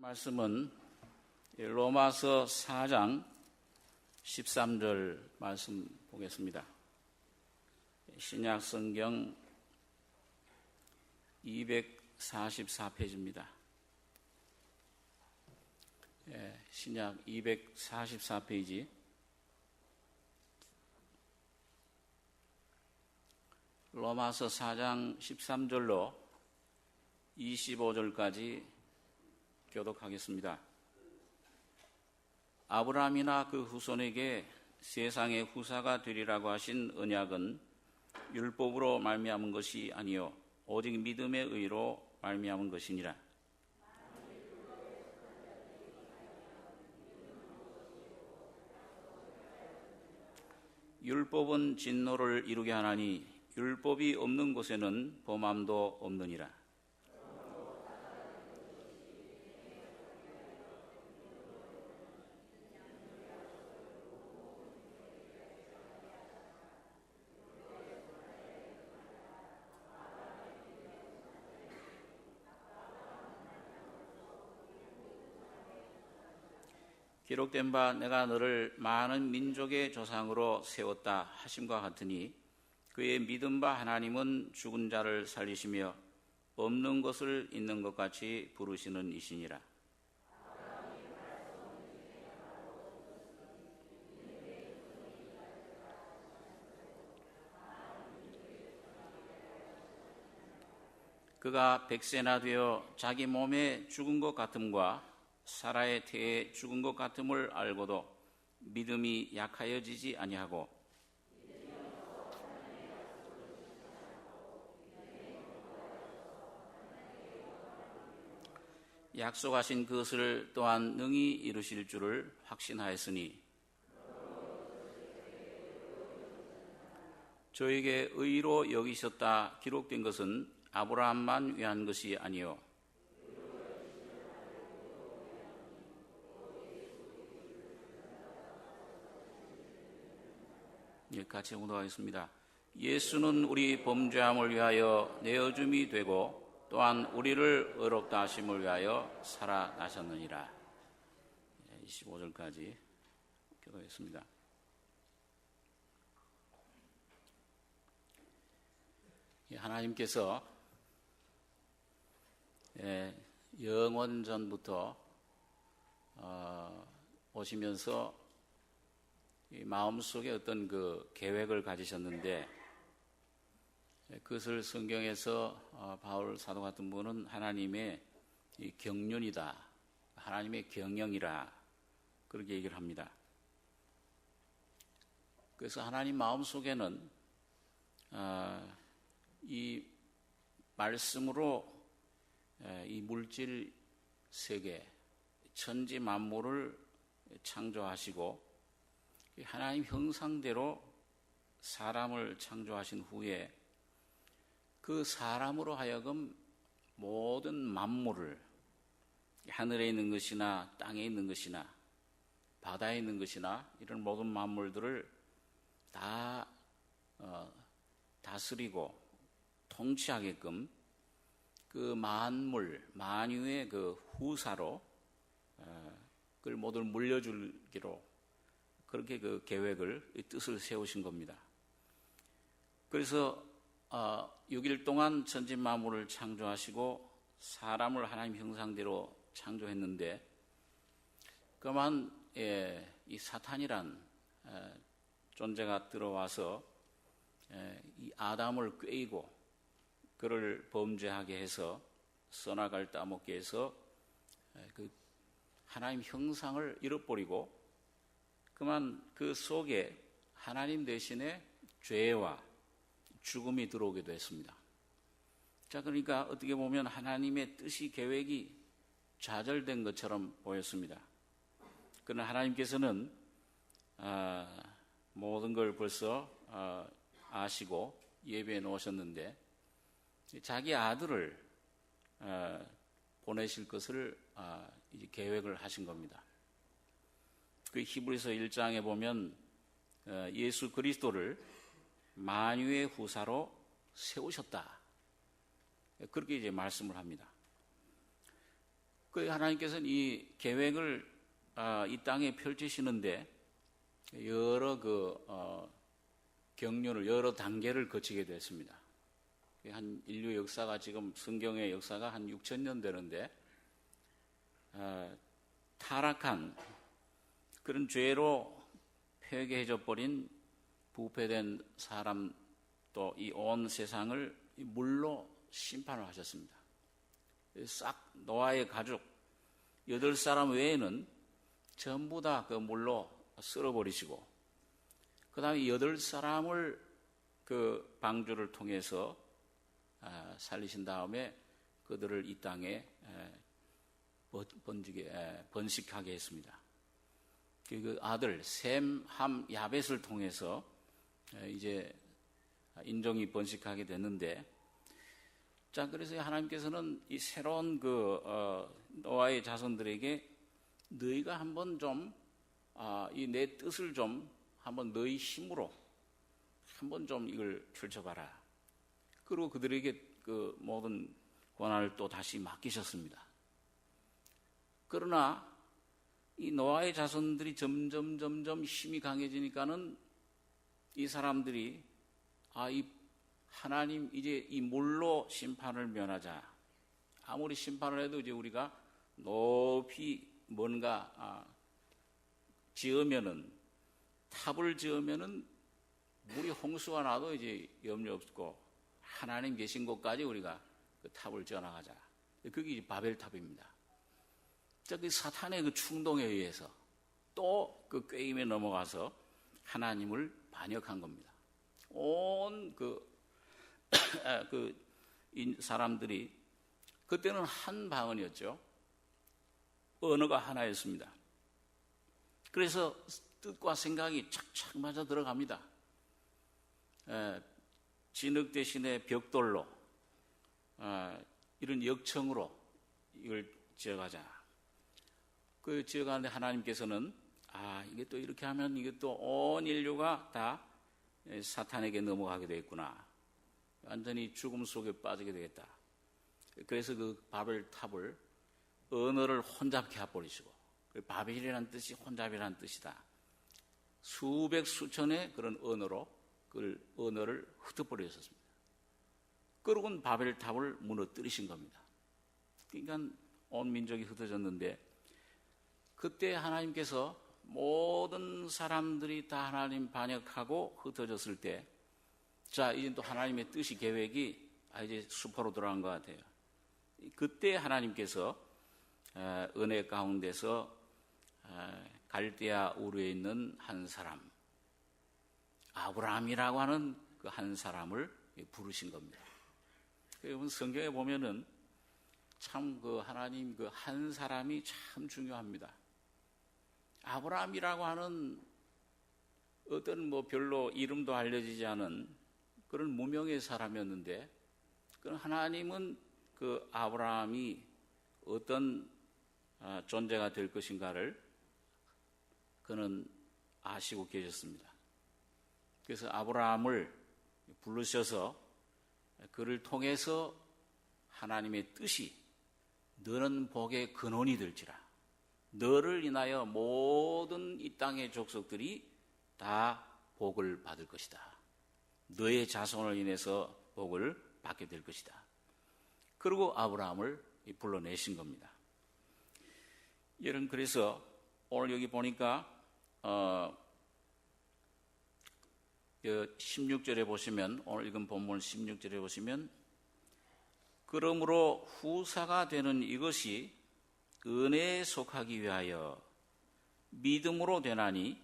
말씀은 로마서 4장 13절 말씀 보겠습니다. 신약 성경 244페이지입니다. 신약 244페이지. 로마서 4장 13절로 25절까지 교독하겠습니다. 아브라함이나 그 후손에게 세상의 후사가 되리라고 하신 언약은 율법으로 말미암은 것이 아니요 오직 믿음의 의로 말미암은 것이니라. 율법은 진노를 이루게 하나니 율법이 없는 곳에는 범함도 없느니라. 기록된 바 내가 너를 많은 민족의 조상으로 세웠다 하심과 같으니 그의 믿은 바 하나님은 죽은 자를 살리시며 없는 것을 있는 것 같이 부르시는 이시니라. 그가 100세나 되어 자기 몸에 죽은 것 같음과 사라의 태에 죽은 것 같음을 알고도 믿음이 약하여지지 아니하고 약속하신 그것을 또한 능히 이루실 줄을 확신하였으니 저에게 의로 여기셨다 기록된 것은 아브라함만 위한 것이 아니요 같이 공독하겠습니다. 예수는 우리 범죄함을 위하여 내어줌이 되고 또한 우리를 의롭다 하심을 위하여 살아나셨느니라. 25절까지 교독했습니다. 하나님께서 영원 전부터 오시면서 마음속에 어떤 그 계획을 가지셨는데 그것을 성경에서 바울 사도 같은 분은 하나님의 경륜이다, 하나님의 경영이라 그렇게 얘기를 합니다. 그래서 하나님 마음속에는 이 말씀으로 이 물질 세계, 천지 만물을 창조하시고 하나님 형상대로 사람을 창조하신 후에 그 사람으로 하여금 모든 만물을 하늘에 있는 것이나 땅에 있는 것이나 바다에 있는 것이나 이런 모든 만물들을 다 다스리고 통치하게끔 그 만물, 만유의 그 후사로 그걸 모두 물려주기로 그렇게 그 계획을, 뜻을 세우신 겁니다. 그래서 6일 동안 천지 만물을 창조하시고 사람을 하나님 형상대로 창조했는데 그만 이 사탄이란 존재가 들어와서 이 아담을 꾀이고 그를 범죄하게 해서 선악을 따먹게 해서 그 하나님 형상을 잃어버리고 그만 그 속에 하나님 대신에 죄와 죽음이 들어오게 됐습니다. 자, 그러니까 어떻게 보면 하나님의 뜻이 계획이 좌절된 것처럼 보였습니다. 그러나 하나님께서는 모든 걸 벌써 아시고 예비해 놓으셨는데 자기 아들을 보내실 것을 이제 계획을 하신 겁니다. 그 히브리서 1장에 보면 예수 그리스도를 만유의 후사로 세우셨다. 그렇게 이제 말씀을 합니다. 그 하나님께서는 이 계획을 이 땅에 펼치시는데 여러 경륜을, 여러 단계를 거치게 됐습니다. 한 인류 역사가, 지금 성경의 역사가 한 6,000년 되는데 타락한 그런 죄로 폐괴해져 버린 부패된 사람, 또 이 온 세상을 물로 심판을 하셨습니다. 싹 노아의 가족 8사람 외에는 전부 다 그 물로 쓸어버리시고, 그 다음에 8사람을 그 방주를 통해서 살리신 다음에 그들을 이 땅에 번식하게 했습니다. 그 아들 셈, 함, 야벳을 통해서 이제 인종이 번식하게 됐는데, 자, 그래서 하나님께서는 이 새로운 노아의 자손들에게 너희가 한번 좀 이 내 뜻을 좀 한번 너희 힘으로 한번 좀 이걸 펼쳐봐라. 그리고 그들에게 그 모든 권한을 또 다시 맡기셨습니다. 그러나 이 노아의 자손들이 점점 힘이 강해지니까는 이 사람들이 이 하나님 이제 이 물로 심판을 면하자. 아무리 심판을 해도 이제 우리가 높이 뭔가 지으면은, 탑을 지으면은 물이 홍수가 나도 이제 염려 없고 하나님 계신 곳까지 우리가 그 탑을 지어나가자. 그게 이제 바벨탑입니다. 그 사탄의 그 충동에 의해서 또 그 꾀임에 넘어가서 하나님을 반역한 겁니다. 온 사람들이, 그때는 한 방언이었죠. 언어가 하나였습니다. 그래서 뜻과 생각이 착착 맞아 들어갑니다. 진흙 대신에 벽돌로, 이런 역청으로 이걸 지어가자. 그 지어가는데 하나님께서는 이게 또 이렇게 하면 이게 또 온 인류가 다 사탄에게 넘어가게 되겠구나. 완전히 죽음 속에 빠지게 되겠다. 그래서 그 바벨탑을 언어를 혼잡케 해버리시고, 바벨이라는 뜻이 혼잡이라는 뜻이다. 수백 수천의 그런 언어로 그 언어를 흩어버리셨습니다. 그러고는 바벨탑을 무너뜨리신 겁니다. 그러니까 온 민족이 흩어졌는데, 그때 하나님께서 모든 사람들이 다 하나님 반역하고 흩어졌을 때, 자, 이제 또 하나님의 뜻이, 계획이 이제 수포로 들어간 것 같아요. 그때 하나님께서 은혜 가운데서 갈대아 우르에 있는 한 사람, 아브라함이라고 하는 그 한 사람을 부르신 겁니다. 여러분, 성경에 보면은 참 그 하나님 그 한 사람이 참 중요합니다. 아브라함이라고 하는 어떤 별로 이름도 알려지지 않은 그런 무명의 사람이었는데, 그 하나님은 그 아브라함이 어떤 존재가 될 것인가를 그는 아시고 계셨습니다. 그래서 아브라함을 부르셔서 그를 통해서 하나님의 뜻이 너는 복의 근원이 될지라, 너를 인하여 모든 이 땅의 족속들이 다 복을 받을 것이다. 너의 자손을 인해서 복을 받게 될 것이다. 그리고 아브라함을 불러내신 겁니다. 여러분, 그래서 오늘 여기 보니까 16절에 보시면, 오늘 읽은 본문 16절에 보시면, 그러므로 후사가 되는 이것이 은혜에 속하기 위하여 믿음으로 되나니,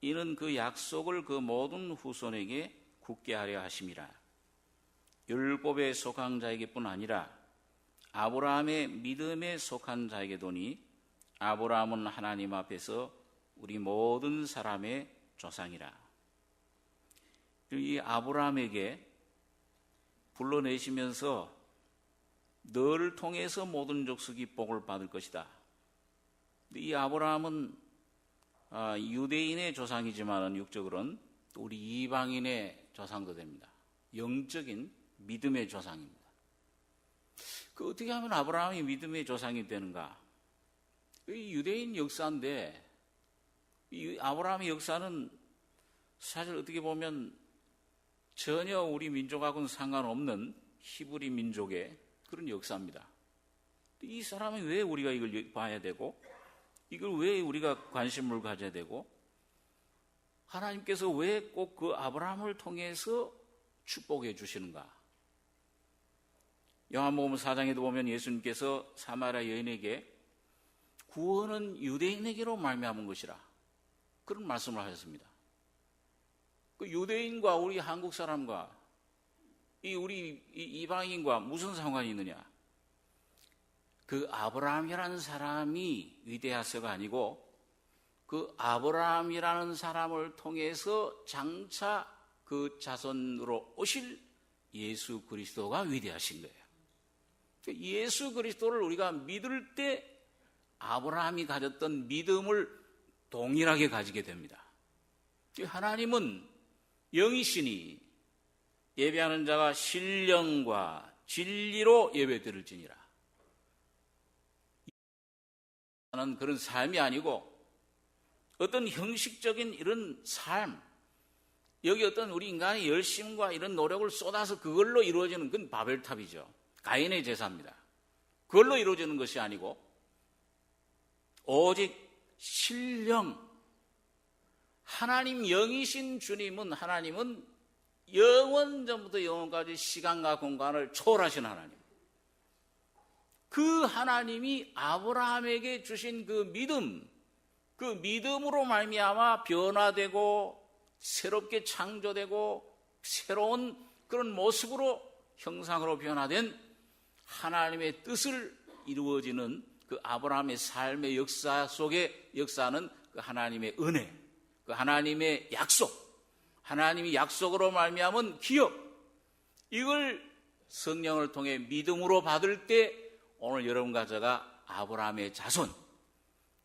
이는 그 약속을 그 모든 후손에게 굳게 하려 하심이라. 율법에 속한 자에게뿐 아니라 아브라함의 믿음에 속한 자에게도니, 아브라함은 하나님 앞에서 우리 모든 사람의 조상이라. 이 아브라함에게 불러내시면서 너를 통해서 모든 족속이 복을 받을 것이다. 이 아브라함은 유대인의 조상이지만 육적으로는 또 우리 이방인의 조상도 됩니다. 영적인 믿음의 조상입니다. 그 어떻게 하면 아브라함이 믿음의 조상이 되는가? 이 유대인 역사인데 이 아브라함의 역사는 사실 어떻게 보면 전혀 우리 민족하고는 상관없는 히브리 민족의 그런 역사입니다. 이 사람이 왜 우리가 이걸 봐야 되고 이걸 왜 우리가 관심을 가져야 되고 하나님께서 왜 꼭 그 아브라함을 통해서 축복해 주시는가? 요한복음 4장에도 보면 예수님께서 사마리아 여인에게 구원은 유대인에게로 말미암은 것이라 그런 말씀을 하셨습니다. 그 유대인과 우리 한국 사람과 우리 이방인과 무슨 상관이 있느냐? 그 아브라함이라는 사람이 위대하서가 아니고 그 아브라함이라는 사람을 통해서 장차 그 자손으로 오실 예수 그리스도가 위대하신 거예요. 예수 그리스도를 우리가 믿을 때 아브라함이 가졌던 믿음을 동일하게 가지게 됩니다. 하나님은 영이시니 예배하는 자가 신령과 진리로 예배드릴지니라. 하는 그런 삶이 아니고 어떤 형식적인 이런 삶, 여기 어떤 우리 인간의 열심과 이런 노력을 쏟아서 그걸로 이루어지는 그건 바벨탑이죠. 가인의 제사입니다. 그걸로 이루어지는 것이 아니고 오직 신령, 하나님 영이신 주님은 하나님은 영원 전부터 영원까지 시간과 공간을 초월하신 하나님. 그 하나님이 아브라함에게 주신 그 믿음, 그 믿음으로 말미암아 변화되고 새롭게 창조되고 새로운 그런 모습으로 형상으로 변화된 하나님의 뜻을 이루어지는 그 아브라함의 삶의 역사 속에 역사는 그 하나님의 은혜, 그 하나님의 약속, 하나님이 약속으로 말미암은 기업, 이걸 성령을 통해 믿음으로 받을 때 오늘 여러분과 제가 아브라함의 자손,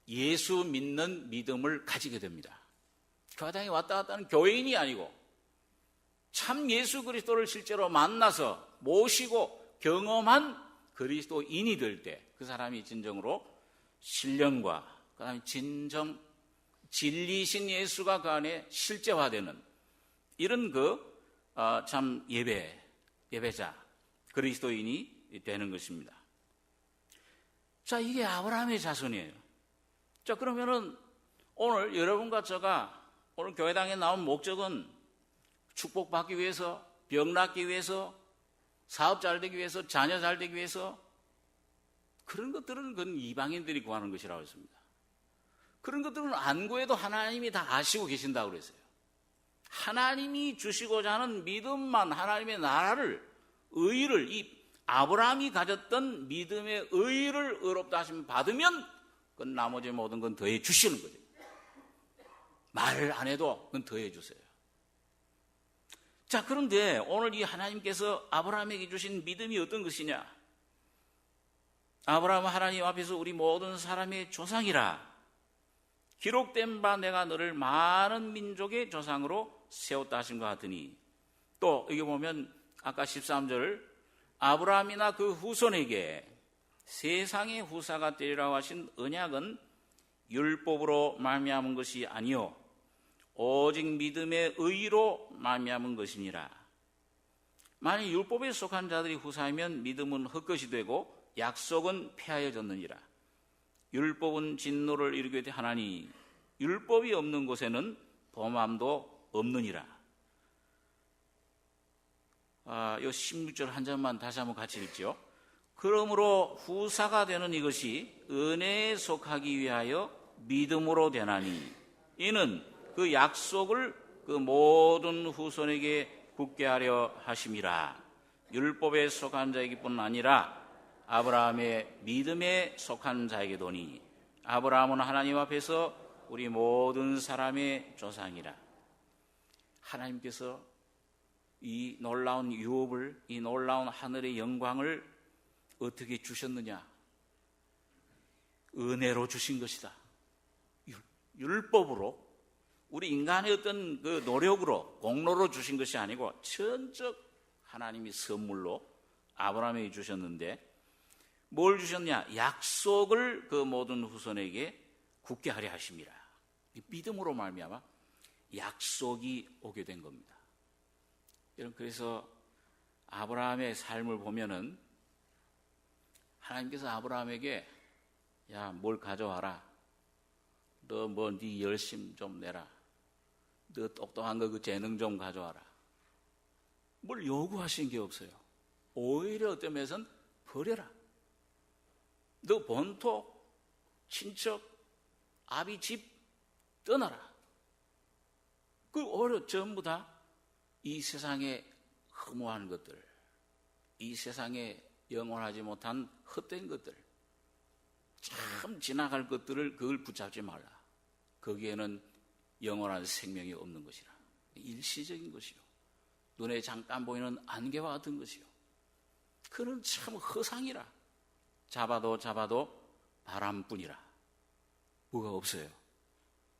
예수 믿는 믿음을 가지게 됩니다. 교회당에 왔다 갔다 하는 교회인이 아니고 참 예수 그리스도를 실제로 만나서 모시고 경험한 그리스도인이 될 때 그 사람이 진정으로 신령과 그 다음에 진정 진리신 예수가 그 안에 실제화되는 이런 참 예배자 그리스도인이 되는 것입니다. 자, 이게 아브라함의 자손이에요. 자, 그러면은 오늘 여러분과 제가 오늘 교회당에 나온 목적은 축복받기 위해서, 병 낫기 위해서, 사업 잘 되기 위해서, 자녀 잘 되기 위해서, 그런 것들은 그건 이방인들이 구하는 것이라고 했습니다. 그런 것들은 안 구해도 하나님이 다 아시고 계신다고 그랬어요. 하나님이 주시고자 하는 믿음만, 하나님의 나라를, 의를, 이 아브라함이 가졌던 믿음의 의를 의롭다 하심 받으면 그건 나머지 모든 건 더해 주시는 거죠. 말을 안 해도 그건 더해 주세요. 자, 그런데 오늘 이 하나님께서 아브라함에게 주신 믿음이 어떤 것이냐? 아브라함은 하나님 앞에서 우리 모든 사람의 조상이라 기록된 바 내가 너를 많은 민족의 조상으로 세웠다 하신 것 같으니, 또 여기 보면 아까 13절 아브라함이나 그 후손에게 세상의 후사가 되리라고 하신 언약은 율법으로 말미암은 것이 아니요 오직 믿음의 의로 말미암은 것이니라. 만일 율법에 속한 자들이 후사이면 믿음은 헛것이 되고 약속은 폐하여졌느니라. 율법은 진노를 이루게 하나니 율법이 없는 곳에는 범함도 없느니라. 이 16절 한 절만 다시 한번 같이 읽죠. 그러므로 후사가 되는 이것이 은혜에 속하기 위하여 믿음으로 되나니 이는 그 약속을 그 모든 후손에게 굳게 하려 하심이라. 율법에 속한 자에게뿐 아니라 아브라함의 믿음에 속한 자에게도니 아브라함은 하나님 앞에서 우리 모든 사람의 조상이라. 하나님께서 이 놀라운 유업을, 이 놀라운 하늘의 영광을 어떻게 주셨느냐? 은혜로 주신 것이다. 율법으로, 우리 인간의 어떤 그 노력으로, 공로로 주신 것이 아니고 전적 하나님이 선물로 아브라함에게 주셨는데, 뭘 주셨냐? 약속을 그 모든 후손에게 굳게 하려 하심이라. 믿음으로 말미암아 약속이 오게 된 겁니다. 여러분, 그래서 아브라함의 삶을 보면은 하나님께서 아브라함에게 야, 뭘 가져와라. 너 뭐 네 열심 좀 내라. 너 똑똑한 거 그 재능 좀 가져와라. 뭘 요구하신 게 없어요. 오히려 어떤 면에서는 버려라. 너 본토, 친척, 아비 집 떠나라. 그 오히려 전부 다 이 세상에 허무한 것들, 이 세상에 영원하지 못한 헛된 것들, 참 지나갈 것들을 그걸 붙잡지 말라. 거기에는 영원한 생명이 없는 것이라. 일시적인 것이요. 눈에 잠깐 보이는 안개와 같은 것이요. 그는 참 허상이라. 잡아도 바람뿐이라. 뭐가 없어요.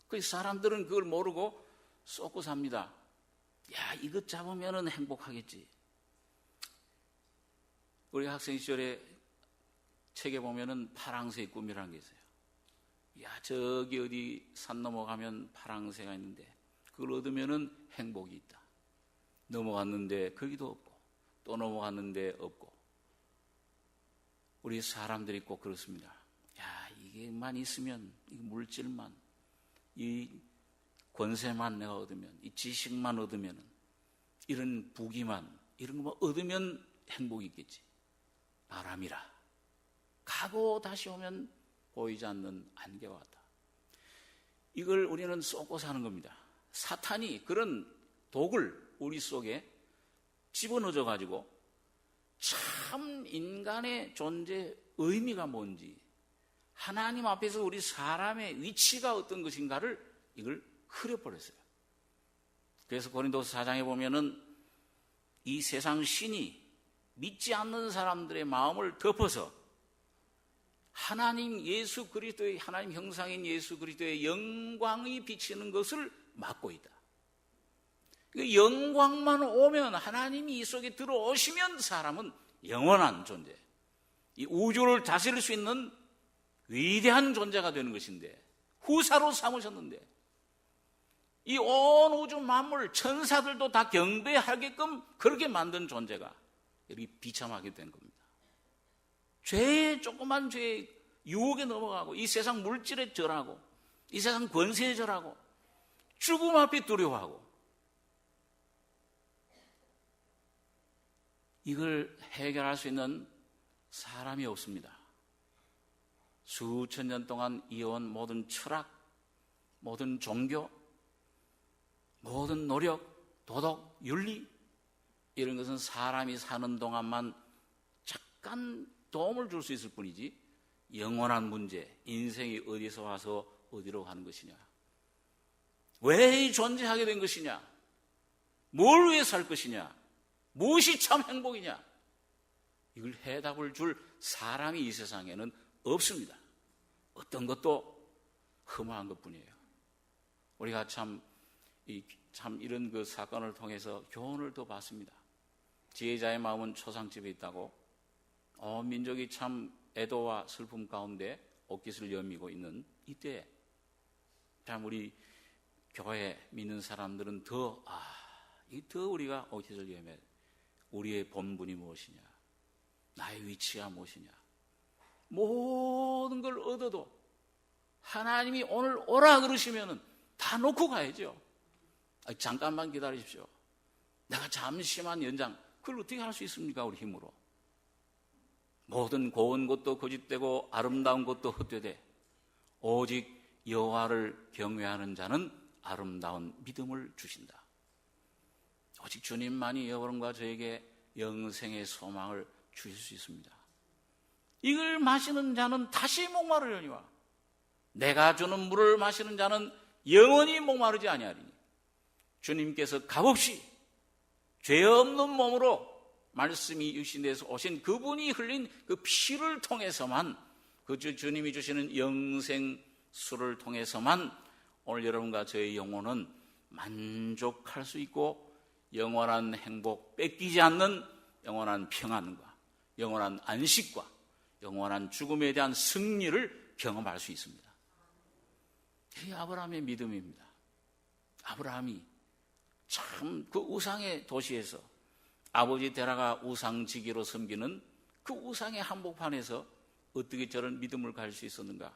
그 사람들은 그걸 모르고 쏟고 삽니다. 야, 이것 잡으면은 행복하겠지. 우리 학생 시절에 책에 보면은 파랑새의 꿈이라는 게 있어요. 야, 저기 어디 산 넘어가면 파랑새가 있는데 그걸 얻으면은 행복이 있다. 넘어갔는데 거기도 없고 또 넘어갔는데 없고. 우리 사람들이 꼭 그렇습니다. 야, 이게만 있으면, 이 물질만, 이 권세만 내가 얻으면, 이 지식만 얻으면, 이런 부귀만, 이런 것만 얻으면 행복이 있겠지. 바람이라. 가고 다시 오면 보이지 않는 안개와 같다. 이걸 우리는 쏟고 사는 겁니다. 사탄이 그런 독을 우리 속에 집어넣어 가지고 참 인간의 존재 의미가 뭔지, 하나님 앞에서 우리 사람의 위치가 어떤 것인가를 이걸 흐려버렸어요. 그래서 고린도서 4장에 보면은 이 세상 신이 믿지 않는 사람들의 마음을 덮어서 하나님 예수 그리스도의, 하나님 형상인 예수 그리스도의 영광이 비치는 것을 막고 있다. 그 영광만 오면, 하나님이 이 속에 들어오시면 사람은 영원한 존재, 이 우주를 다스릴 수 있는 위대한 존재가 되는 것인데, 후사로 삼으셨는데 이 온 우주 만물 천사들도 다 경배하게끔 그렇게 만든 존재가 이렇게 비참하게 된 겁니다. 죄의, 조그만 죄의 유혹에 넘어가고, 이 세상 물질에 절하고, 이 세상 권세에 절하고, 죽음 앞에 두려워하고, 이걸 해결할 수 있는 사람이 없습니다. 수천 년 동안 이어온 모든 철학, 모든 종교, 모든 노력, 도덕, 윤리, 이런 것은 사람이 사는 동안만 잠깐 도움을 줄 수 있을 뿐이지, 영원한 문제, 인생이 어디서 와서 어디로 가는 것이냐, 왜 존재하게 된 것이냐, 뭘 위해 살 것이냐, 무엇이 참 행복이냐, 이걸 해답을 줄 사람이 이 세상에는 없습니다. 어떤 것도 허무한 것뿐이에요. 우리가 참 이런 그 사건을 통해서 교훈을 더 받습니다. 지혜자의 마음은 초상집에 있다고, 온 민족이 참 애도와 슬픔 가운데 옷깃을 여미고 있는 이때, 참 우리 교회 믿는 사람들은 더 우리가 옷깃을 여며, 우리의 본분이 무엇이냐, 나의 위치가 무엇이냐, 모든 걸 얻어도 하나님이 오늘 오라 그러시면은 다 놓고 가야죠. 잠깐만 기다리십시오. 내가 잠시만 연장, 그걸 어떻게 할 수 있습니까? 우리 힘으로. 모든 고운 것도 거짓되고 아름다운 것도 헛되되 오직 여호와를 경외하는 자는 아름다운 믿음을 주신다. 오직 주님만이 여러분과 저에게 영생의 소망을 주실 수 있습니다. 이걸 마시는 자는 다시 목마르려니와 내가 주는 물을 마시는 자는 영원히 목마르지 아니하리니, 주님께서 값없이 죄 없는 몸으로 말씀이 육신에서 오신 그분이 흘린 그 피를 통해서만, 그 주님이 주시는 영생수를 통해서만 오늘 여러분과 저의 영혼은 만족할 수 있고, 영원한 행복, 뺏기지 않는 영원한 평안과 영원한 안식과 영원한 죽음에 대한 승리를 경험할 수 있습니다. 이게 아브라함의 믿음입니다. 아브라함이 참 그 우상의 도시에서 아버지 데라가 우상지기로 섬기는 그 우상의 한복판에서 어떻게 저런 믿음을 가질 수 있었는가?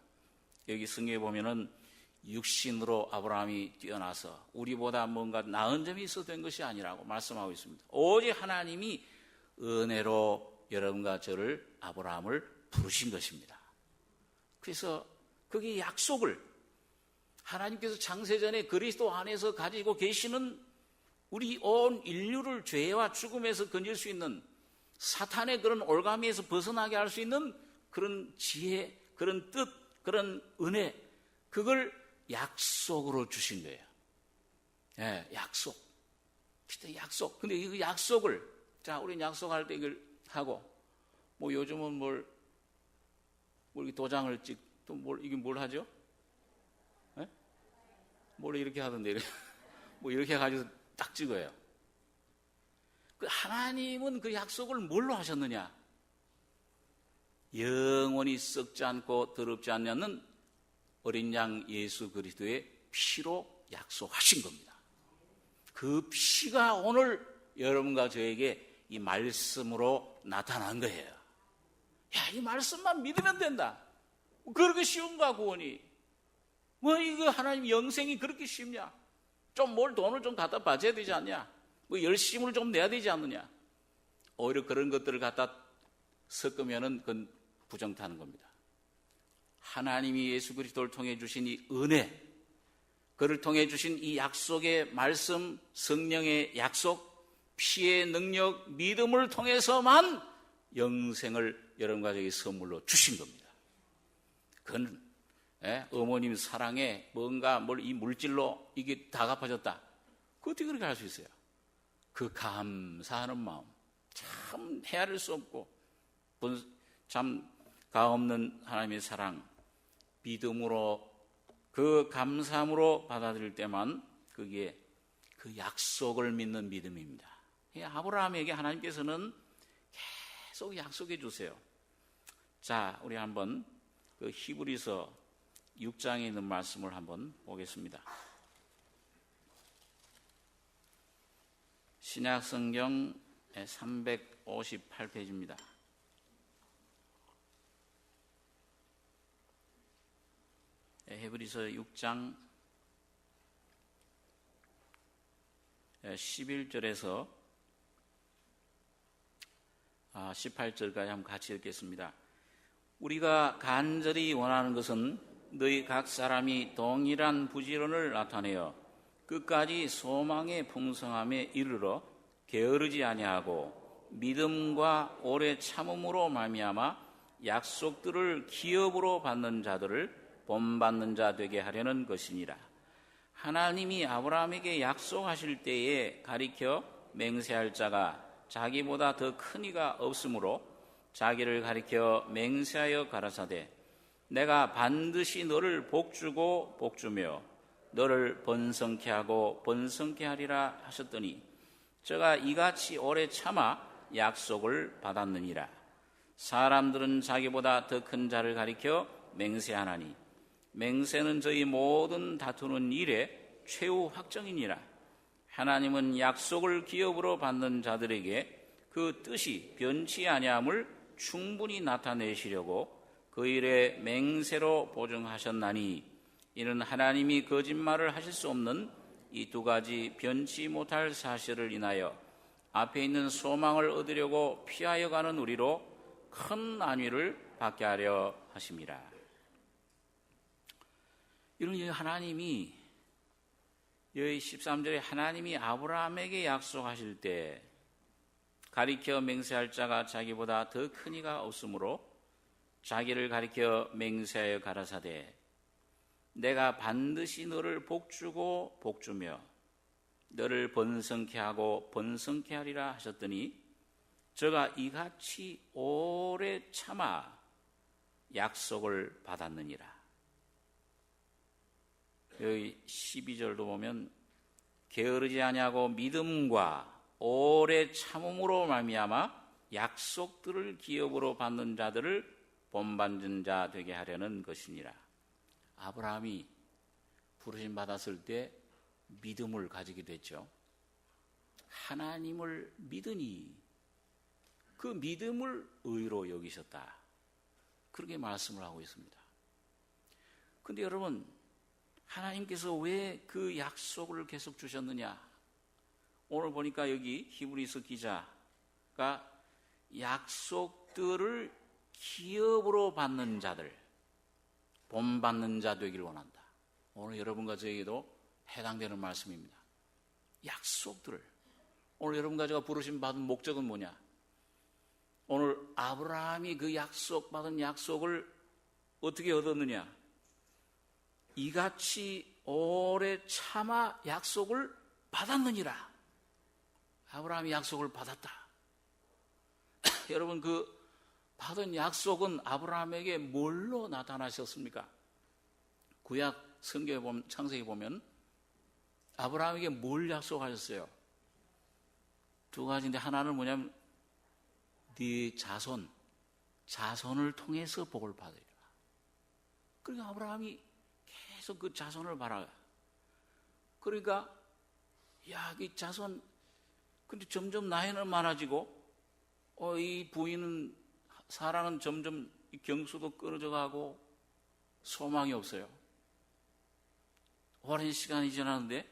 여기 성경에 보면은 육신으로 아브라함이 뛰어나서 우리보다 뭔가 나은 점이 있어도 된 것이 아니라고 말씀하고 있습니다. 오직 하나님이 은혜로 여러분과 저를 아브라함을 부르신 것입니다. 그래서 그게 약속을 하나님께서 창세전에 그리스도 안에서 가지고 계시는 우리 온 인류를 죄와 죽음에서 건질 수 있는 사탄의 그런 올가미에서 벗어나게 할 수 있는 그런 지혜, 그런 뜻, 그런 은혜, 그걸 약속으로 주신 거예요. 예, 약속. 약속. 근데 이 약속을, 자, 우리는 약속할 때 이걸 하고, 뭐 요즘은 뭘 이렇게 도장을 또 이게 뭘 하죠? 예? 뭘 이렇게 하던데, 뭐 이렇게 해가지고 딱 찍어요. 그 하나님은 그 약속을 뭘로 하셨느냐? 영원히 썩지 않고 더럽지 않는 어린 양 예수 그리스도의 피로 약속하신 겁니다. 그 피가 오늘 여러분과 저에게 이 말씀으로 나타난 거예요. 야, 이 말씀만 믿으면 된다. 그렇게 쉬운가, 구원이? 뭐 이거 하나님 영생이 그렇게 쉽냐? 좀 뭘 돈을 좀 갖다 바쳐야 되지 않냐? 뭐 열심을 좀 내야 되지 않느냐? 오히려 그런 것들을 갖다 섞으면은 그건 부정타는 겁니다. 하나님이 예수 그리스도를 통해 주신 이 은혜, 그를 통해 주신 이 약속의 말씀, 성령의 약속, 피의 능력, 믿음을 통해서만 영생을 여러분과 저에게 선물로 주신 겁니다. 그건 어머님 사랑에 뭔가 이 물질로 이게 다 갚아졌다. 그 어떻게 그렇게 할 수 있어요? 그 감사하는 마음, 참 헤아릴 수 없고 참 가없는 하나님의 사랑, 믿음으로 그 감사함으로 받아들일 때만 그게 그 약속을 믿는 믿음입니다. 아브라함에게 하나님께서는 계속 약속해 주세요. 자, 우리 한번 그 히브리서 6장에 있는 말씀을 한번 보겠습니다. 신약성경 358페이지입니다. 히브리서 6장 11절에서 18절까지 한번 같이 읽겠습니다. 우리가 간절히 원하는 것은 너희 각 사람이 동일한 부지런을 나타내어 끝까지 소망의 풍성함에 이르러 게으르지 아니하고 믿음과 오래 참음으로 말미암아 약속들을 기업으로 받는 자들을 본받는 자 되게 하려는 것이니라. 하나님이 아브라함에게 약속하실 때에 가리켜 맹세할 자가 자기보다 더 큰 이가 없으므로 자기를 가리켜 맹세하여 가라사대 내가 반드시 너를 복주고 복주며 너를 번성케 하고 번성케 하리라 하셨더니 저가 이같이 오래 참아 약속을 받았느니라. 사람들은 자기보다 더 큰 자를 가리켜 맹세하나니 맹세는 저희 모든 다투는 일의 최후 확정이니라. 하나님은 약속을 기업으로 받는 자들에게 그 뜻이 변치 아니함을 충분히 나타내시려고 그 일에 맹세로 보증하셨나니 이는 하나님이 거짓말을 하실 수 없는 이 두 가지 변치 못할 사실을 인하여 앞에 있는 소망을 얻으려고 피하여 가는 우리로 큰 안위를 받게 하려 하심이라. 이런 하나님이 여기 13절에 하나님이 아브라함에게 약속하실 때 가리켜 맹세할 자가 자기보다 더 큰 이가 없으므로 자기를 가리켜 맹세하여 가라사대 내가 반드시 너를 복주고 복주며 너를 번성케 하고 번성케 하리라 하셨더니 저가 이같이 오래 참아 약속을 받았느니라. 여기 12절도 보면 게으르지 아니하고 믿음과 오래 참음으로 말미암아 약속들을 기업으로 받는 자들을 본받는 자 되게 하려는 것이니라. 아브라함이 부르심 받았을 때 믿음을 가지게 됐죠. 하나님을 믿으니 그 믿음을 의로 여기셨다. 그렇게 말씀을 하고 있습니다. 그런데 여러분, 하나님께서 왜 그 약속을 계속 주셨느냐? 오늘 보니까 여기 히브리서 기자가 약속들을 기업으로 받는 자들, 본받는 자 되기를 원한다. 오늘 여러분과 저에게도 해당되는 말씀입니다. 약속들을. 오늘 여러분과 제가 부르심 받은 목적은 뭐냐? 오늘 아브라함이 그 약속받은 약속을 어떻게 얻었느냐? 이같이 오래 참아 약속을 받았느니라. 아브라함이 약속을 받았다. 여러분, 그 받은 약속은 아브라함에게 뭘로 나타나셨습니까? 구약 성경에 보면, 창세기 보면 아브라함에게 뭘 약속하셨어요? 두 가지인데, 하나는 뭐냐면 네 자손을 통해서 복을 받으리라. 그러니까 아브라함이 계속 그 자손을 바라요. 그러니까 이 자손, 근데 점점 나이는 많아지고 이 부인은 사랑은 점점 경수도 끊어져 가고 소망이 없어요. 오랜 시간이 지났는데,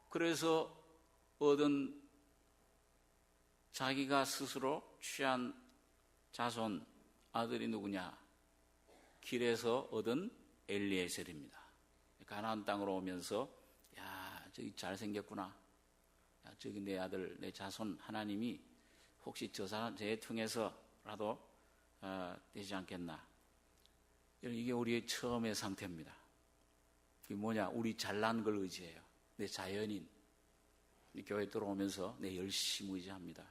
그래서 얻은 자기가 스스로 취한 자손 아들이 누구냐? 길에서 얻은 엘리에셀입니다. 가나안 땅으로 오면서 저기 잘생겼구나. 저기 내 아들, 내 자손 하나님이 혹시 저 사람 제 통해서라도 되지 않겠나. 이게 우리의 처음의 상태입니다. 이게 뭐냐? 우리 잘난 걸 의지해요. 내 자연인. 교회 들어오면서 내 열심히 의지합니다.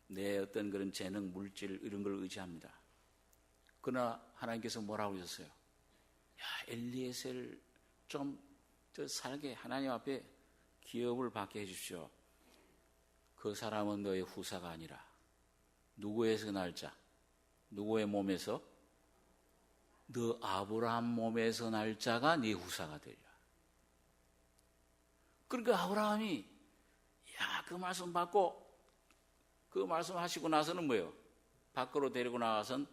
내 어떤 그런 재능, 물질 이런 걸 의지합니다. 그러나 하나님께서 뭐라고 하셨어요? 엘리에셀 좀 더 살게 하나님 앞에 기업을 받게 해주십시오. 그 사람은 너의 후사가 아니라 누구에서 날자? 누구의 몸에서? 너 아브라함 몸에서 날 자가 네 후사가 되리라. 그러니까 아브라함이 그 말씀 받고 그 말씀 하시고 나서는 뭐예요? 밖으로 데리고 나가선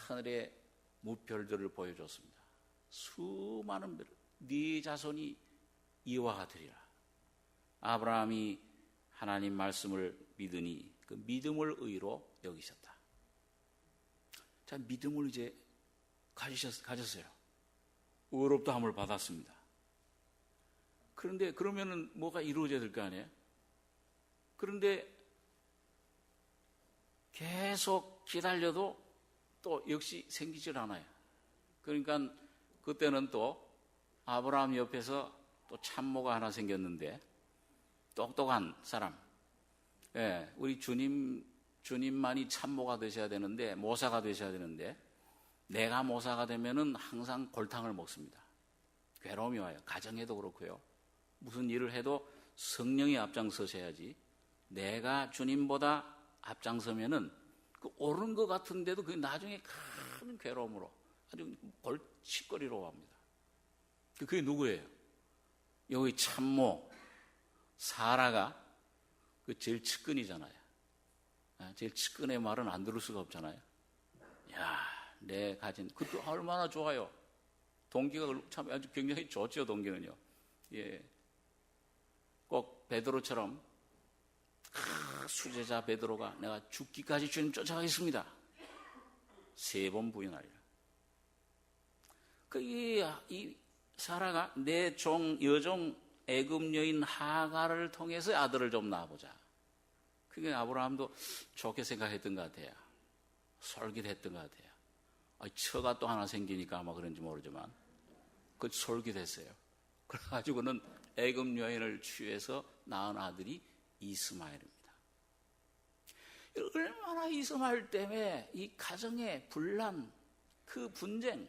하늘의 무별들을 보여줬습니다. 수많은 별, 네 자손이 이와 같으리라. 아브라함이 하나님 말씀을 믿으니 그 믿음을 의로 여기셨다. 자, 믿음을 이제 가졌어요. 의롭다함을 받았습니다. 그런데 그러면은 뭐가 이루어져야 될 거 아니에요? 그런데 계속 기다려도 또 역시 생기질 않아요. 그러니까 그때는 또 아브라함 옆에서 또 참모가 하나 생겼는데, 똑똑한 사람. 우리 주님만이 참모가 되셔야 되는데, 모사가 되셔야 되는데, 내가 모사가 되면은 항상 골탕을 먹습니다. 괴로움이 와요. 가정에도 그렇고요. 무슨 일을 해도 성령이 앞장서셔야지, 내가 주님보다 앞장서면은 그 옳은 것 같은데도 그 나중에 큰 괴로움으로 아주 골칫거리로 갑니다. 그게 누구예요? 여기 참모 사라가 그 제일 측근이잖아요. 제일 측근의 말은 안 들을 수가 없잖아요. 내 가진 그것도 얼마나 좋아요. 동기가 참 아주 굉장히 좋죠. 동기는요. 꼭 베드로처럼 수제자 베드로가 내가 죽기까지 주님 쫓아가겠습니다. 3번 부인하리라. 이 사라가 내 여종 애굽 여인 하갈을 통해서 아들을 좀 낳아보자. 그게 아브라함도 좋게 생각했던 것 같아요. 솔깃했던 것 같아요. 처가 또 하나 생기니까 아마 그런지 모르지만 그 솔깃했어요. 그래가지고는 애굽 여인을 취해서 낳은 아들이 이스마엘입니다. 얼마나 이스마엘 때문에 이 가정의 분란, 그 분쟁,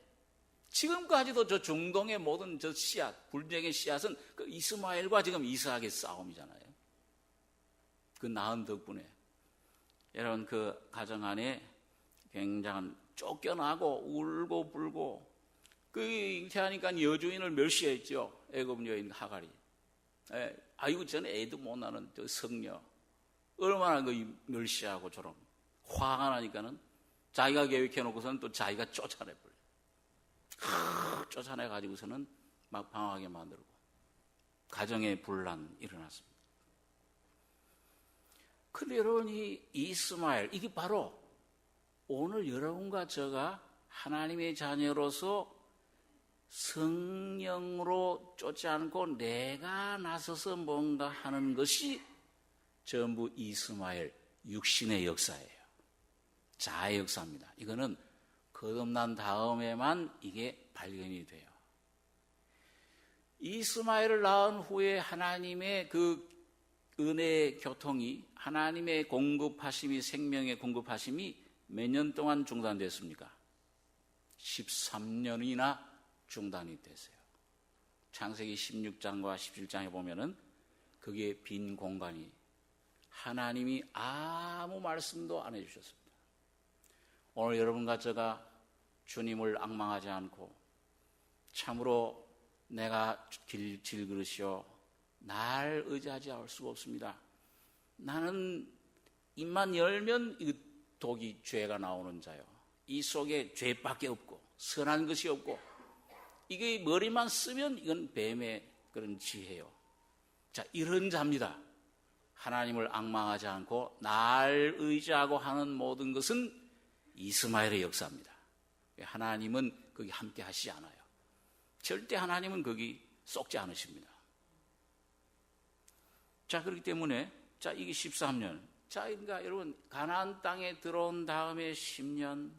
지금까지도 저 중동의 모든 저 씨앗, 분쟁의 씨앗은 그 이스마엘과 지금 이삭의 싸움이잖아요. 그 낳은 덕분에 여러분 그 가정 안에 굉장한 쫓겨나고 울고 불고 그 잉태하니까 여주인을 멸시했죠. 애굽 여인 하갈이. 아이고 전에 애도 못 나는 저 성녀 얼마나 그 멸시하고 저런 화가 나니까는 자기가 계획해놓고서는 또 자기가 쫓아내버려요. 쫓아내가지고서는 막 방황하게 만들고 가정의 분란 일어났습니다. 근데 여러분 이 이스마엘 이게 바로 오늘 여러분과 저가 하나님의 자녀로서 성령으로 쫓지 않고 내가 나서서 뭔가 하는 것이 전부 이스마엘 육신의 역사예요. 자아의 역사입니다. 이거는 거듭난 다음에만 이게 발견이 돼요. 이스마엘을 낳은 후에 하나님의 그 은혜의 교통이 하나님의 공급하심이 생명의 공급하심이 몇 년 동안 중단됐습니까? 13년이나 중단이 됐어요. 창세기 16장과 17장에 보면은 그게 빈 공간이 하나님이 아무 말씀도 안 해주셨습니다. 오늘 여러분과 제가 주님을 앙망하지 않고 참으로 내가 질그릇이요 날 의지하지 않을 수가 없습니다. 나는 입만 열면 이 독이 죄가 나오는 자요. 이 속에 죄밖에 없고 선한 것이 없고 이게 머리만 쓰면 이건 뱀의 그런 지혜요. 자, 이런 자입니다. 하나님을 앙망하지 않고 날 의지하고 하는 모든 것은 이스마엘의 역사입니다. 하나님은 거기 함께 하시지 않아요. 절대 하나님은 거기 쏙지 않으십니다. 자, 그렇기 때문에 자, 이게 13년. 자, 그러니까 여러분 가나안 땅에 들어온 다음에 10년.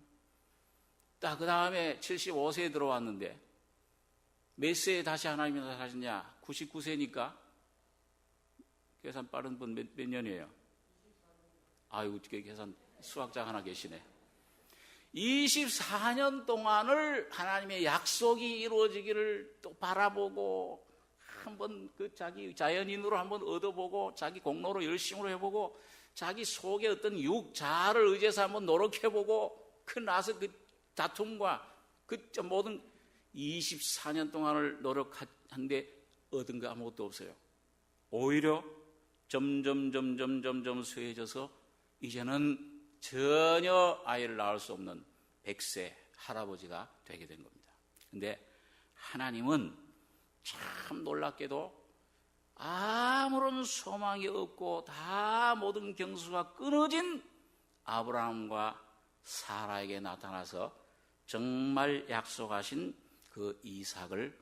딱 그 다음에 75세에 들어왔는데 몇 세에 다시 하나님이 나타나셨냐? 99세니까 계산 빠른 분 몇 년이에요? 아이고, 어떻게 계산 수학자 하나 계시네. 24년 동안을 하나님의 약속이 이루어지기를 또 바라보고 한번 그 자기 자연인으로 한번 얻어보고 자기 공로로 열심으로 해보고 자기 속에 어떤 자아를 의지해서 한번 노력해보고 그 나서 그 다툼과 그 모든 24년 동안을 노력한데 얻은 거 아무것도 없어요. 오히려 점점 쇠해져서 이제는 전혀 아이를 낳을 수 없는 100세 할아버지가 되게 된 겁니다. 근데 하나님은 참 놀랍게도 아무런 소망이 없고 다 모든 경수가 끊어진 아브라함과 사라에게 나타나서 정말 약속하신 그 이삭을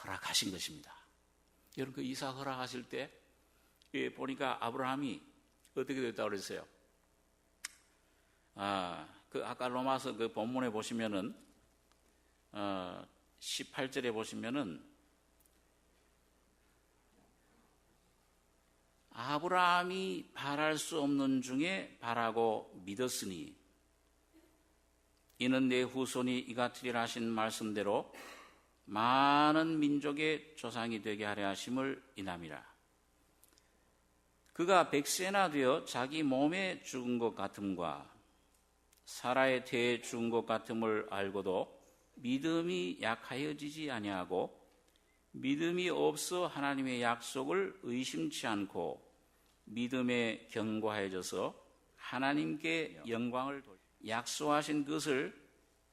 허락하신 것입니다. 여러분 그 이삭 허락하실 때 보니까 아브라함이 어떻게 됐다고 그랬어요? 그 아까 로마서 그 본문에 보시면은 18절에 보시면은 아브라함이 바랄 수 없는 중에 바라고 믿었으니 이는 내 후손이 이같으리라 하신 말씀대로 많은 민족의 조상이 되게 하려 하심을 인함이라. 그가 100세나 되어 자기 몸에 죽은 것 같음과 사라의 태에 죽은 것 같음을 알고도 믿음이 약하여지지 아니하고 믿음이 없어 하나님의 약속을 의심치 않고 믿음에 견고해져서 하나님께 영광을 약속하신 것을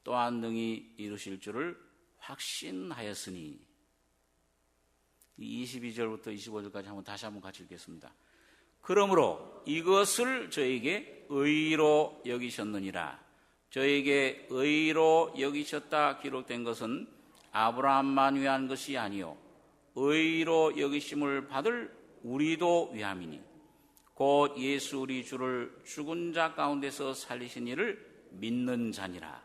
또한 능히 이루실 줄을 확신하였으니 22절부터 25절까지 한번 다시 한번 같이 읽겠습니다. 그러므로 이것을 저에게 의로 여기셨느니라. 저에게 의로 여기셨다 기록된 것은 아브라함만 위한 것이 아니요 의로 여기심을 받을 우리도 위함이니 곧 예수 우리 주를 죽은 자 가운데서 살리신 이를 믿는 자니라.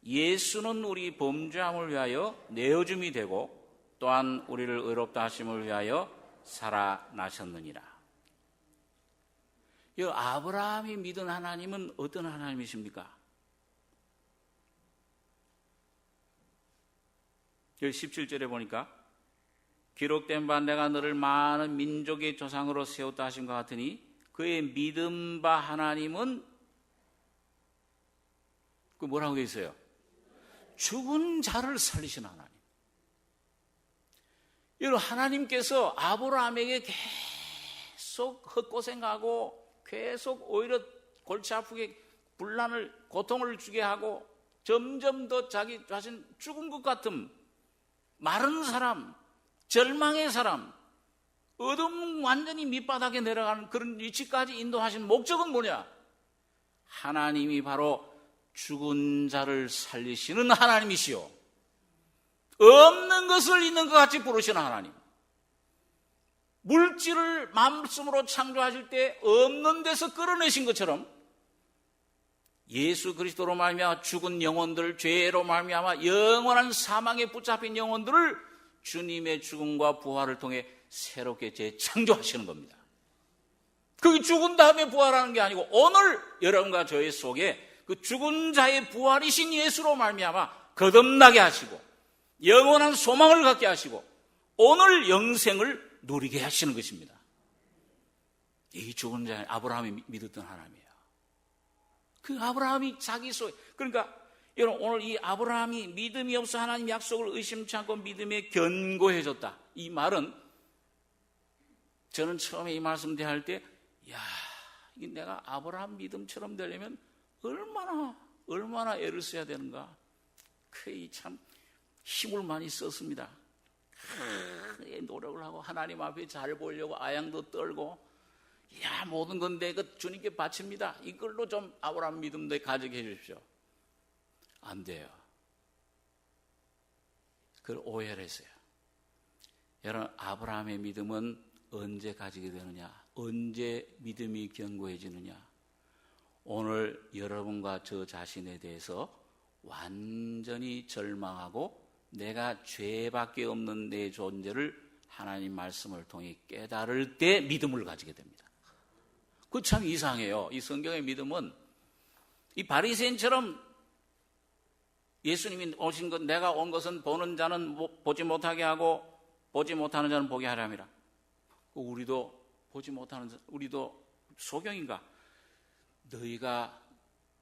예수는 우리 범죄함을 위하여 내어줌이 되고 또한 우리를 의롭다 하심을 위하여 살아나셨느니라. 이 아브라함이 믿은 하나님은 어떤 하나님이십니까? 여기 17절에 보니까 기록된 바 내가 너를 많은 민족의 조상으로 세웠다 하신 것 같으니 그의 믿음 바 하나님은 그 뭐라고 되어 있어요? 죽은 자를 살리시는 하나님. 여러분, 하나님께서 아브라함에게 계속 헛고생하고 계속 오히려 골치 아프게 분란을, 고통을 주게 하고 점점 더 자기 자신 죽은 것 같은 마른 사람, 절망의 사람, 어둠 완전히 밑바닥에 내려가는 그런 위치까지 인도하신 목적은 뭐냐? 하나님이 바로 죽은 자를 살리시는 하나님이시오. 없는 것을 있는 것 같이 부르시는 하나님. 물질을 말씀으로 창조하실 때 없는 데서 끌어내신 것처럼 예수 그리스도로 말미암아 죽은 영혼들, 죄로 말미암아 영원한 사망에 붙잡힌 영혼들을 주님의 죽음과 부활을 통해 새롭게 재창조하시는 겁니다. 그게 죽은 다음에 부활하는 게 아니고 오늘 여러분과 저의 속에 그 죽은 자의 부활이신 예수로 말미암아 거듭나게 하시고 영원한 소망을 갖게 하시고 오늘 영생을 누리게 하시는 것입니다. 이 죽은 자 아브라함이 믿었던 하나님이에요. 그 아브라함이 자기 속에, 그러니까 여러분 오늘 이 아브라함이 믿음이 없어 하나님 약속을 의심치 않고 믿음에 견고해졌다. 이 말은 저는 처음에 이 말씀 대할 때 이게 내가 아브라함 믿음처럼 되려면 얼마나 애를 써야 되는가. 참 힘을 많이 썼습니다. 노력을 하고 하나님 앞에 잘 보려고 아양도 떨고 모든 건 내가 주님께 바칩니다. 이걸로 좀 아브라함 믿음도 가지게 해주십시오. 안 돼요. 그걸 오해를 했어요. 여러분, 아브라함의 믿음은 언제 가지게 되느냐? 언제 믿음이 견고해지느냐? 오늘 여러분과 저 자신에 대해서 완전히 절망하고 내가 죄밖에 없는 내 존재를 하나님 말씀을 통해 깨달을 때 믿음을 가지게 됩니다. 그거 참 이상해요. 이 성경의 믿음은 이 바리새인처럼 예수님이 오신 것, 내가 온 것은 보는 자는 보지 못하게 하고 보지 못하는 자는 보게 하려 함이라. 우리도 보지 못하는 자, 우리도 소경인가? 너희가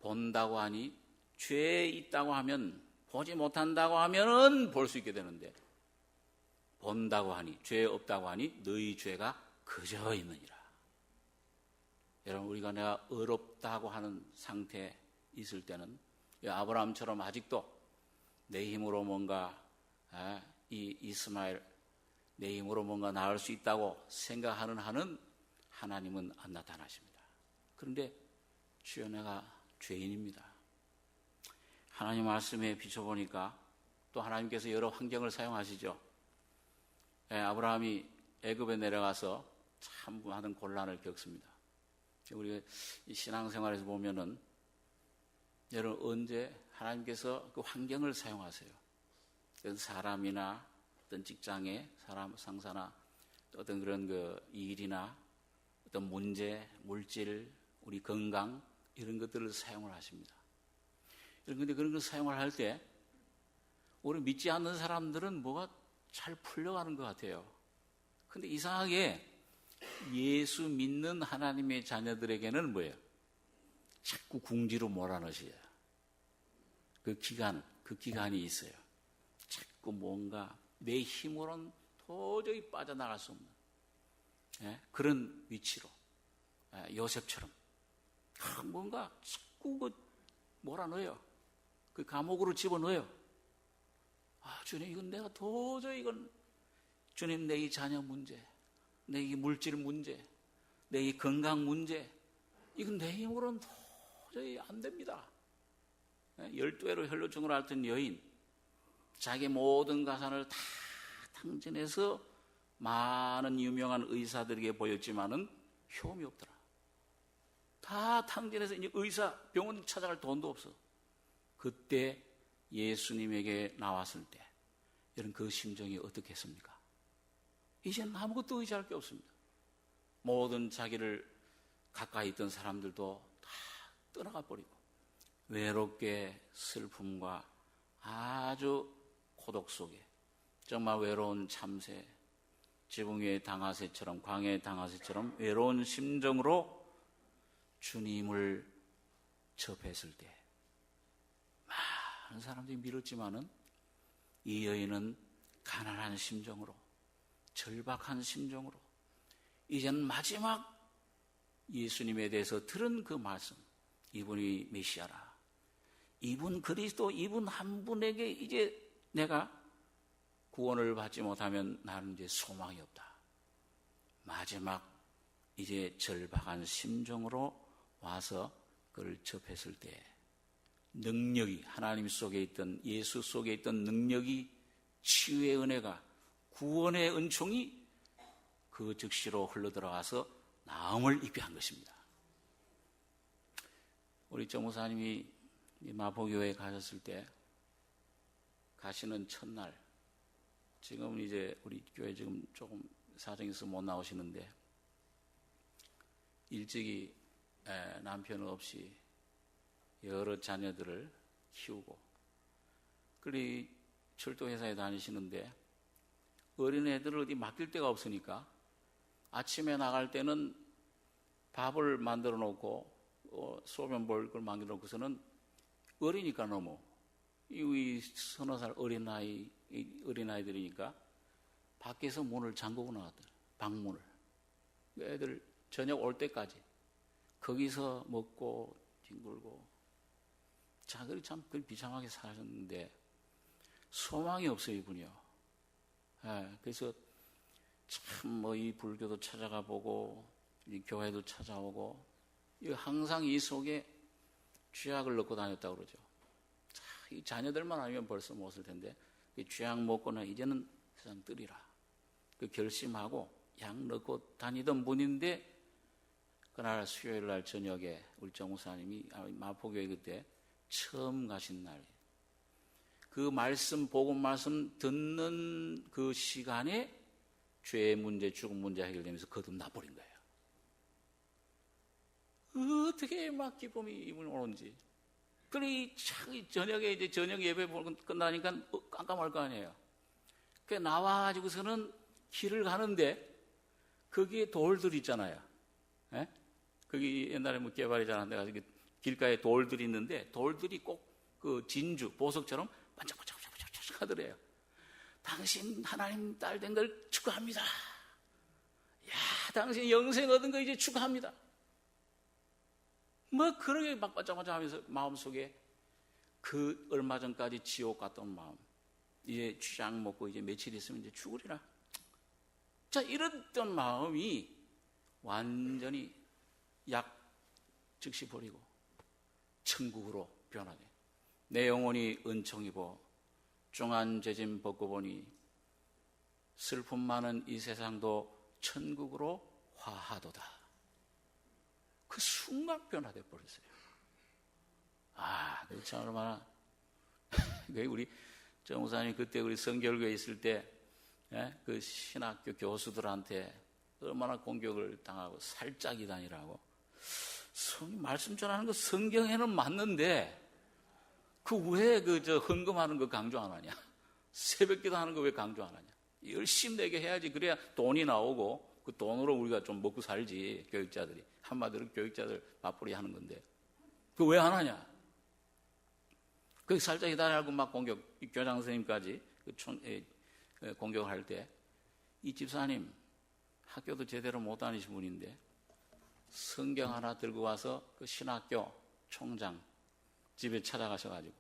본다고 하니 죄에 있다고 하면 보지 못한다고 하면은 볼 수 있게 되는데 본다고 하니 죄 없다고 하니 너희 죄가 그저 있느니라. 여러분, 우리가 내가 어렵다고 하는 상태에 있을 때는 아브라함처럼 아직도 내 힘으로 뭔가 이 이스마엘 내 힘으로 뭔가 나을 수 있다고 생각하는 하나님은 안 나타나십니다. 그런데 주여 내가 죄인입니다. 하나님 말씀에 비춰보니까 또 하나님께서 여러 환경을 사용하시죠. 아브라함이 애굽에 내려가서 참 많은 곤란을 겪습니다. 우리가 신앙생활에서 보면은 여러분 언제 하나님께서 그 환경을 사용하세요. 사람이나 어떤 직장에 사람 상사나 어떤 그런 그 일이나 어떤 문제, 물질, 우리 건강 이런 것들을 사용을 하십니다. 그런데 그런 걸 사용을 할 때 우리 믿지 않는 사람들은 뭐가 잘 풀려가는 것 같아요. 근데 이상하게 예수 믿는 하나님의 자녀들에게는 뭐예요? 자꾸 궁지로 몰아넣으셔요. 그 기간이 있어요. 자꾸 뭔가 내 힘으로는 도저히 빠져나갈 수 없는 그런 위치로 요셉처럼 뭔가 자꾸 몰아넣어요. 그 감옥으로 집어넣어요. 주님, 이건 내가 도저히 주님, 내 이 자녀 문제, 내 이 물질 문제, 내 이 건강 문제, 이건 내 힘으로는 도저히 안 됩니다. 12회로 혈루증을 앓던 여인, 자기 모든 가산을 다 탕진해서 많은 유명한 의사들에게 보였지만은 효험이 없더라. 다 탕진해서 이제 병원 찾아갈 돈도 없어. 그때 예수님에게 나왔을 때 여러분 그 심정이 어떻겠습니까? 이제는 아무것도 의지할 게 없습니다. 모든 자기를 가까이 있던 사람들도 다 떠나가 버리고 외롭게 슬픔과 아주 고독 속에 정말 외로운 참새, 지붕 위의 당하새처럼 광야의 당하새처럼 외로운 심정으로 주님을 접했을 때 많은 사람들이 믿었지만은 이 여인은 가난한 심정으로, 절박한 심정으로, 이제는 마지막 예수님에 대해서 들은 그 말씀, 이분이 메시아라, 이분 그리스도, 이분 한 분에게 이제 내가 구원을 받지 못하면 나는 이제 소망이 없다. 마지막 이제 절박한 심정으로 와서 그를 접했을 때 능력이, 하나님 속에 있던, 예수 속에 있던 능력이, 치유의 은혜가, 구원의 은총이 그 즉시로 흘러들어가서 나음을 입게 한 것입니다. 우리 정 목사님이 마포교회에 가셨을 때 가시는 첫날, 지금은 이제 우리 교회 지금 조금 사정이 있어서 못 나오시는데 일찍이 남편 없이 여러 자녀들을 키우고 그리 철도회사에 다니시는데 어린애들을 어디 맡길 데가 없으니까 아침에 나갈 때는 밥을 만들어 놓고 소변 볼 걸 만들어 놓고서는 어리니까 너무 이 서너 살 어린아이들이니까 밖에서 문을 잠그고 나왔더라. 방문을. 애들 저녁 올 때까지 거기서 먹고 뒹굴고 자, 그리 참 비참하게 사셨는데 소망이 없어요, 이분이요. 그래서 참 이 불교도 찾아가 보고 이 교회도 찾아오고 항상 이 속에 쥐약을 넣고 다녔다고 그러죠. 자, 이 자녀들만 아니면 벌써 못 쓸 텐데 쥐약 먹고는 이제는 세상 뜨리라. 그 결심하고 약 넣고 다니던 분인데 그날 수요일 날 저녁에 우리 정 목사님이 마포교회 그때 처음 가신 날, 그 말씀, 복음 말씀 듣는 그 시간에 죄의 문제, 죽음 문제 해결되면서 거듭나버린 거예요. 어떻게 막 기쁨이 이분이 오는지. 그래, 저녁에 이제 저녁 예배 끝나니까 깜깜할 거 아니에요. 그 나와가지고서는 길을 가는데 거기에 돌들 있잖아요. 예? 거기 옛날에 뭐 개발이 잘 안 돼가지고 길가에 돌들이 있는데 돌들이 꼭 그 진주, 보석처럼 반짝반짝 하더래요. 당신 하나님 딸 된 걸 축하합니다. 야, 당신 영생 얻은 거 이제 축하합니다. 뭐 그러게 막 반짝반짝 하면서 마음속에 그 얼마 전까지 지옥 갔던 마음, 이제 쥐약 먹고 이제 며칠 있으면 이제 죽으리라. 자, 이랬던 마음이 완전히 약 즉시 버리고 천국으로 변하게. 내 영혼이 은총 입어 중한 죄짐 벗고 보니 슬픔 많은 이 세상도 천국으로 화하도다. 그 순간 변화돼 버렸어요. 그 참 얼마나 우리 정 목사님 그때 우리 성결교에 있을 때 그 신학교 교수들한테 얼마나 공격을 당하고 살짝 이단이라고. 말씀 전하는 거 성경에는 맞는데 그 왜 헌금하는 거 강조 안 하냐? 새벽기도 하는 거 왜 강조 안 하냐? 열심히 내게 해야지. 그래야 돈이 나오고 그 돈으로 우리가 좀 먹고 살지. 교육자들이 한마디로 교육자들 맞벌이 하는 건데 그 왜 안 하냐? 그 살짝 이단하고 막 공격, 교장 선생님까지 공격할 때 이 집사님 학교도 제대로 못 다니신 분인데 성경 하나 들고 와서 그 신학교 총장 집에 찾아가셔가지고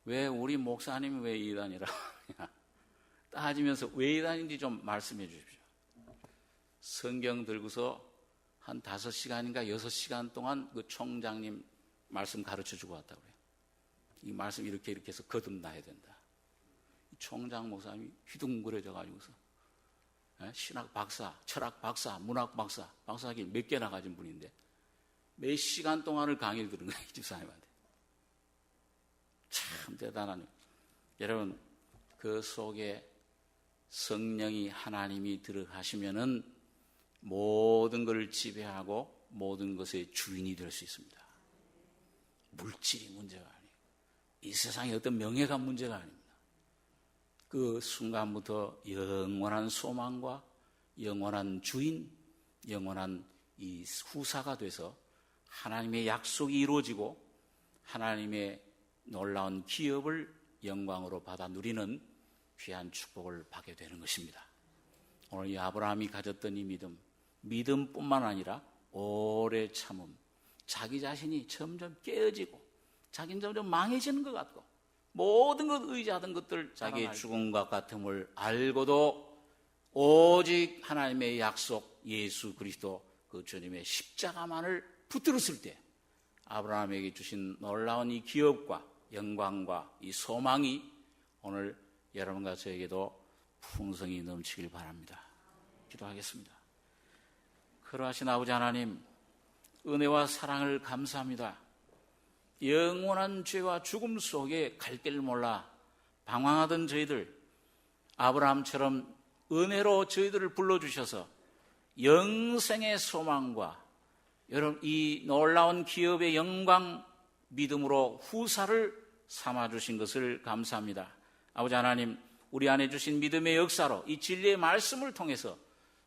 왜 우리 목사님이 왜 이단이라고 하냐 따지면서 왜 이단인지 좀 말씀해 주십시오. 성경 들고서 한 5시간인가 6시간 동안 그 총장님 말씀 가르쳐 주고 왔다고 그래요. 이 말씀 이렇게 해서 거듭나야 된다. 총장 목사님이 휘둥그레져 가지고서 신학 박사, 철학 박사, 문학 박사, 박사학위 몇 개나 가진 분인데 몇 시간 동안을 강의를 들은 거예요, 이 집사님한테. 참 대단한. 여러분, 그 속에 성령이 하나님이 들어가시면은 모든 것을 지배하고 모든 것의 주인이 될 수 있습니다. 물질이 문제가 아니에요. 이 세상의 어떤 명예가 문제가 아닙니다. 그 순간부터 영원한 소망과 영원한 주인, 영원한 이 후사가 돼서 하나님의 약속이 이루어지고 하나님의 놀라운 기업을 영광으로 받아 누리는 귀한 축복을 받게 되는 것입니다. 오늘 이 아브라함이 가졌던 이 믿음뿐만 아니라 오래 참음, 자기 자신이 점점 깨어지고 자기는 점점 망해지는 것 같고 모든 것 의지하던 것들 자기의 죽음과 같음을 알고도 오직 하나님의 약속 예수 그리스도 그 주님의 십자가만을 붙들었을 때 아브라함에게 주신 놀라운 이 기업과 영광과 이 소망이 오늘 여러분과 저에게도 풍성히 넘치길 바랍니다. 기도하겠습니다. 그러하신 아버지 하나님, 은혜와 사랑을 감사합니다. 영원한 죄와 죽음 속에 갈 길을 몰라 방황하던 저희들, 아브라함처럼 은혜로 저희들을 불러주셔서 영생의 소망과 여러분 이 놀라운 기업의 영광 믿음으로 후사를 삼아주신 것을 감사합니다. 아버지 하나님, 우리 안에 주신 믿음의 역사로 이 진리의 말씀을 통해서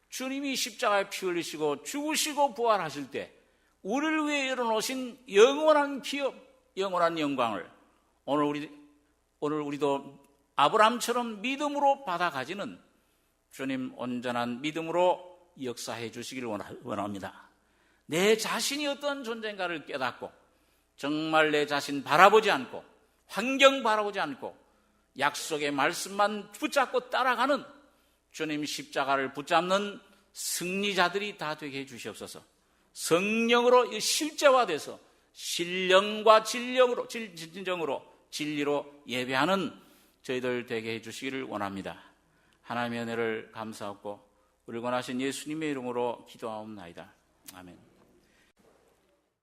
주님이 십자가에 피 흘리시고 죽으시고 부활하실 때 우리를 위해 열어놓으신 영원한 기업, 영원한 영광을 오늘 우리도 아브라함처럼 믿음으로 받아가지는 주님 온전한 믿음으로 역사해 주시기를 원합니다. 내 자신이 어떤 존재인가를 깨닫고 정말 내 자신 바라보지 않고 환경 바라보지 않고 약속의 말씀만 붙잡고 따라가는 주님 십자가를 붙잡는 승리자들이 다 되게 해 주시옵소서. 성령으로 실제화돼서 신령과 진정으로 진리로 예배하는 저희들 되게 해 주시기를 원합니다. 하나님의 은혜를 감사하고 우리 권하신 예수님의 이름으로 기도하옵나이다. 아멘.